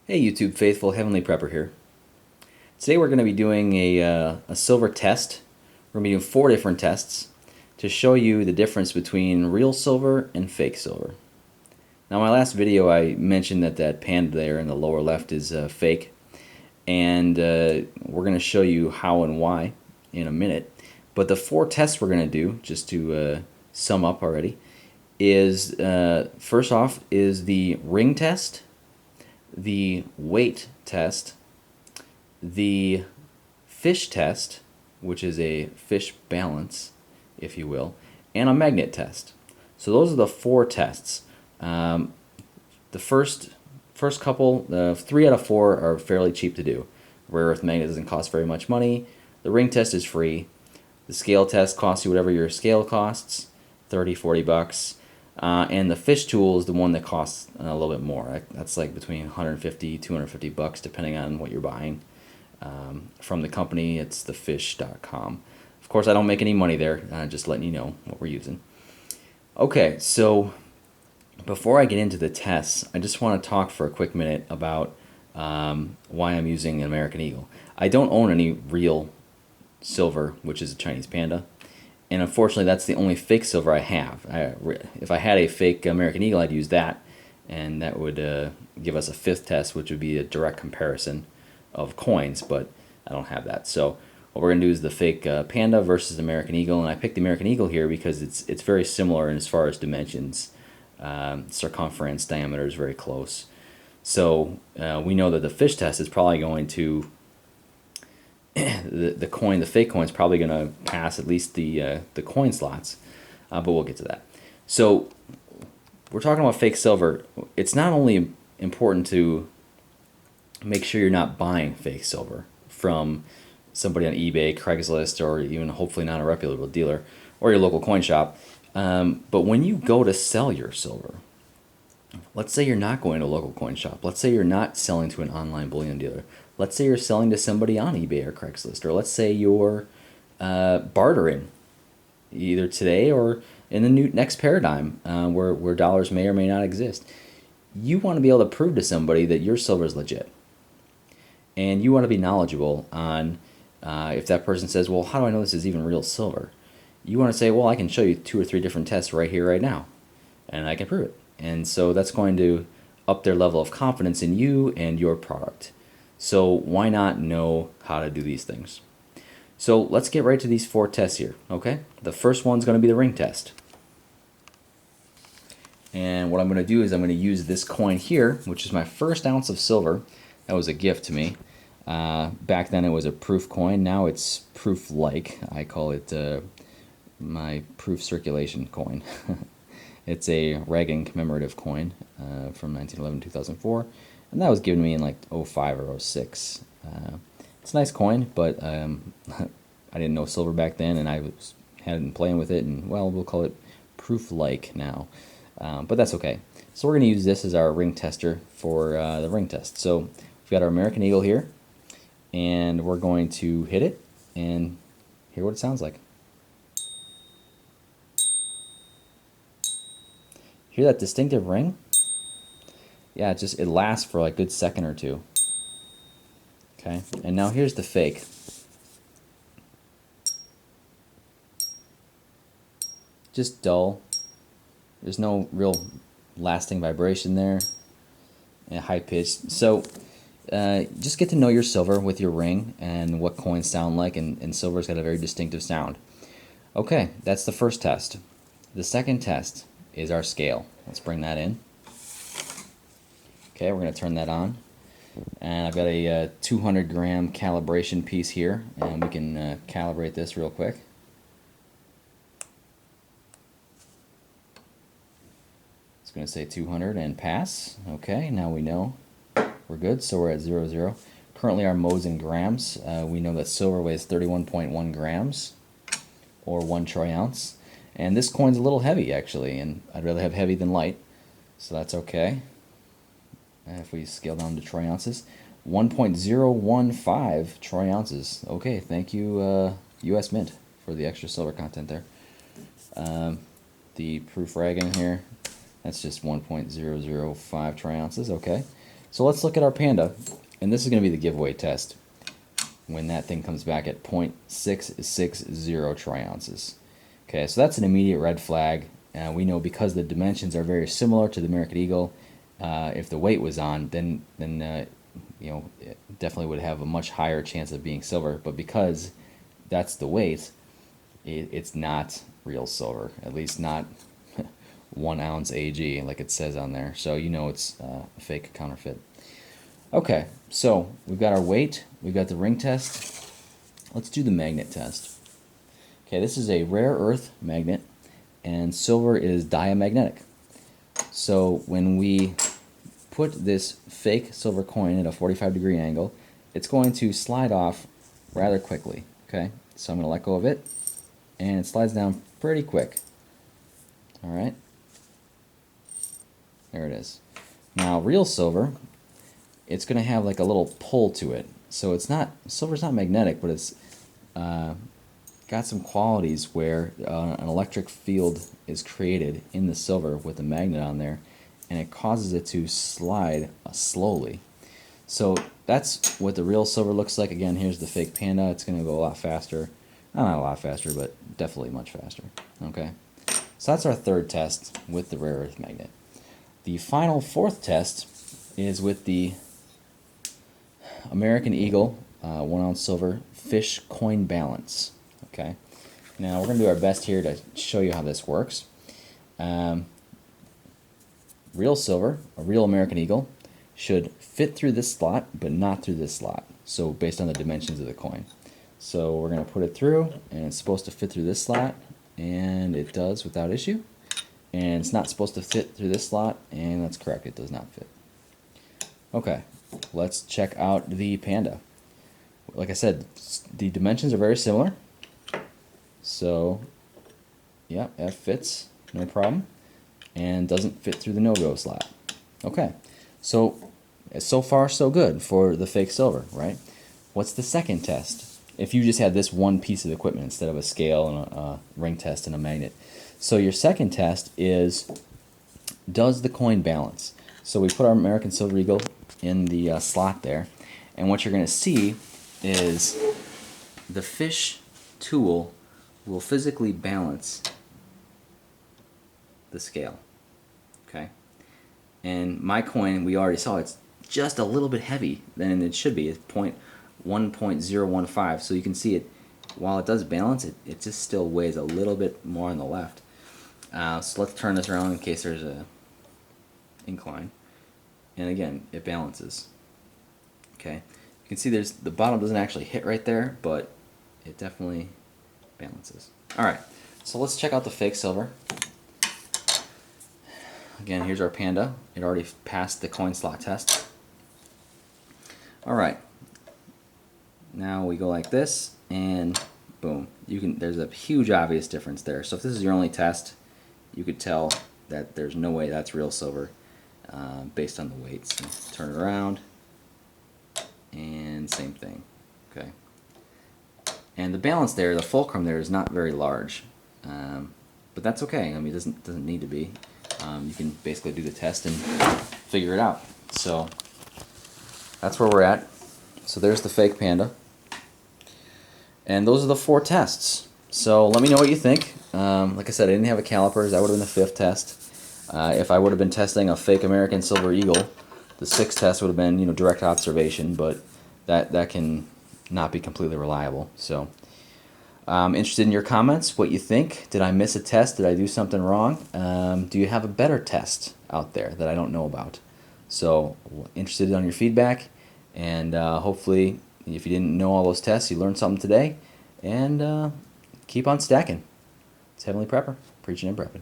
Hey YouTube faithful, Heavenly Prepper here. Today we're going to be doing a silver test. We're going to be doing 4 different tests to show you the difference between real silver and fake silver. Now in my last video I mentioned that panda there in the lower left is fake, and we're going to show you how and why in a minute. But the 4 tests we're going to do, just to sum up already, is first off is the ring test, the weight test, the Fisch test, which is a fish balance, if you will, and a magnet test. So those are the 4 tests. The first couple, 3 out of 4 are fairly cheap to do. Rare earth magnet doesn't cost very much money. The ring test is free. The scale test costs you whatever your scale costs, 30, 40 bucks. And the Fisch tool is the one that costs a little bit more. That's like between 150, 250 bucks depending on what you're buying. From the company, it's thefisch.com. Of course, I don't make any money there, just letting you know what we're using. Okay, so before I get into the tests, I just want to talk for a quick minute about why I'm using an American Eagle. I don't own any real silver, which is a Chinese panda. And unfortunately, that's the only fake silver I have. If I had a fake American Eagle, I'd use that, and that would give us a 5th test, which would be a direct comparison of coins, but I don't have that. So what we're going to do is the fake panda versus American Eagle, and I picked the American Eagle here because it's very similar in as far as dimensions. Circumference, diameter is very close. So we know that the Fisch test is probably going to the fake coin is probably going to pass at least the coin slots, but we'll get to that. So we're talking about fake silver. It's not only important to make sure you're not buying fake silver from somebody on eBay, Craigslist, or even hopefully not a reputable dealer or your local coin shop, but when you go to sell your silver, let's say you're not going to a local coin shop. Let's say you're not selling to an online bullion dealer. Let's say you're selling to somebody on eBay or Craigslist, or let's say you're bartering, either today or in the next paradigm where dollars may or may not exist. You want to be able to prove to somebody that your silver is legit, and you want to be knowledgeable on if that person says, "Well, how do I know this is even real silver?" You want to say, "Well, I can show you 2 or 3 different tests right here, right now, and I can prove it." And so that's going to up their level of confidence in you and your product. So why not know how to do these things? So let's get right to these 4 tests here, okay? The first one's going to be the ring test. And what I'm going to do is I'm going to use this coin here, which is my first ounce of silver. That was a gift to me. Back then it was a proof coin. Now it's proof-like. I call it my proof circulation coin. It's a Reagan commemorative coin from 1911-2004. And that was given to me in like 05 or 06. It's a nice coin, but I didn't know silver back then, and I had been playing with it, and well, we'll call it proof-like now. But that's okay. So we're going to use this as our ring tester for the ring test. So we've got our American Eagle here, and we're going to hit it and hear what it sounds like. Hear that distinctive ring? Yeah, it lasts for like a good second or two. Okay, and now here's the fake. Just dull. There's no real lasting vibration there. And high pitched. So just get to know your silver with your ring and what coins sound like, and silver's got a very distinctive sound. Okay, that's the first test. The second test is our scale. Let's bring that in. Okay, we're going to turn that on. And I've got a 200 gram calibration piece here, and we can calibrate this real quick. It's going to say 200 and pass. Okay, now we know we're good, so we're at 00. Currently our mode's in grams. We know that silver weighs 31.1 grams, or 1 troy ounce. And this coin's a little heavy, actually, and I'd rather have heavy than light, so that's okay. If we scale down to troy ounces, 1.015 troy ounces. Okay, thank you, U.S. Mint, for the extra silver content there. The proof Reagan here, that's just 1.005 troy ounces. Okay, So let's look at our Panda, and this is going to be the giveaway test when that thing comes back at 0.660 troy-ounces. Okay, so that's an immediate red flag. We know because the dimensions are very similar to the American Eagle, if the weight was on, then you know, it definitely would have a much higher chance of being silver. But because that's the weight, it's not real silver, at least not 1 ounce AG like it says on there. So you know it's a fake counterfeit. Okay, so we've got our weight, we've got the ring test. Let's do the magnet test. Okay, this is a rare earth magnet, and silver is diamagnetic. So when we put this fake silver coin at a 45-degree angle, it's going to slide off rather quickly. Okay, so I'm going to let go of it, and it slides down pretty quick. All right, there it is. Now real silver, it's going to have like a little pull to it. So it's not, silver's not magnetic, but it's got some qualities where an electric field is created in the silver with a magnet on there, and it causes it to slide slowly. So that's what the real silver looks like. Again, here's the fake Panda. It's going to go a lot faster. Not a lot faster, but definitely much faster. Okay, so that's our third test with the rare earth magnet. The final fourth test is with the American Eagle 1 ounce silver Fisch coin balance. Okay, now we're going to do our best here to show you how this works. Real silver, a real American Eagle, should fit through this slot, but not through this slot. So based on the dimensions of the coin. So we're going to put it through, and it's supposed to fit through this slot, and it does without issue. And it's not supposed to fit through this slot, and that's correct, it does not fit. Okay, let's check out the Panda. Like I said, the dimensions are very similar. So, yeah, that fits, no problem. And doesn't fit through the no-go slot. Okay, so far so good for the fake silver, right? What's the second test? If you just had this one piece of equipment instead of a scale and a ring test and a magnet. So your second test is, does the coin balance? So we put our American Silver Eagle in the slot there, and what you're going to see is the Fisch tool will physically balance the scale. Okay, and my coin, we already saw it's just a little bit heavy than it should be. It's 1.015, so you can see it, while it does balance, it just still weighs a little bit more on the left. So let's turn this around in case there's a incline, and again, it balances. Okay, you can see there's, the bottom doesn't actually hit right there, but it definitely balances. Alright, so let's check out the fake silver. Again, here's our Panda. It already passed the coin slot test. Alright, now we go like this, and boom. There's a huge obvious difference there. So if this is your only test, you could tell that there's no way that's real silver based on the weights. So turn it around, and same thing. Okay, and the balance there, the fulcrum there, is not very large, but that's okay. I mean, it doesn't need to be. You can basically do the test and figure it out. So that's where we're at. So there's the fake Panda, and those are the 4 tests. So let me know what you think. Like I said, I didn't have a calipers. That would have been the 5th test. If I would have been testing a fake American Silver Eagle, the 6th test would have been, direct observation, but that can not be completely reliable. So I'm interested in your comments, what you think. Did I miss a test? Did I do something wrong? Do you have a better test out there that I don't know about? So interested on your feedback, and hopefully if you didn't know all those tests, you learned something today, and keep on stacking. It's Heavenly Prepper, preaching and prepping.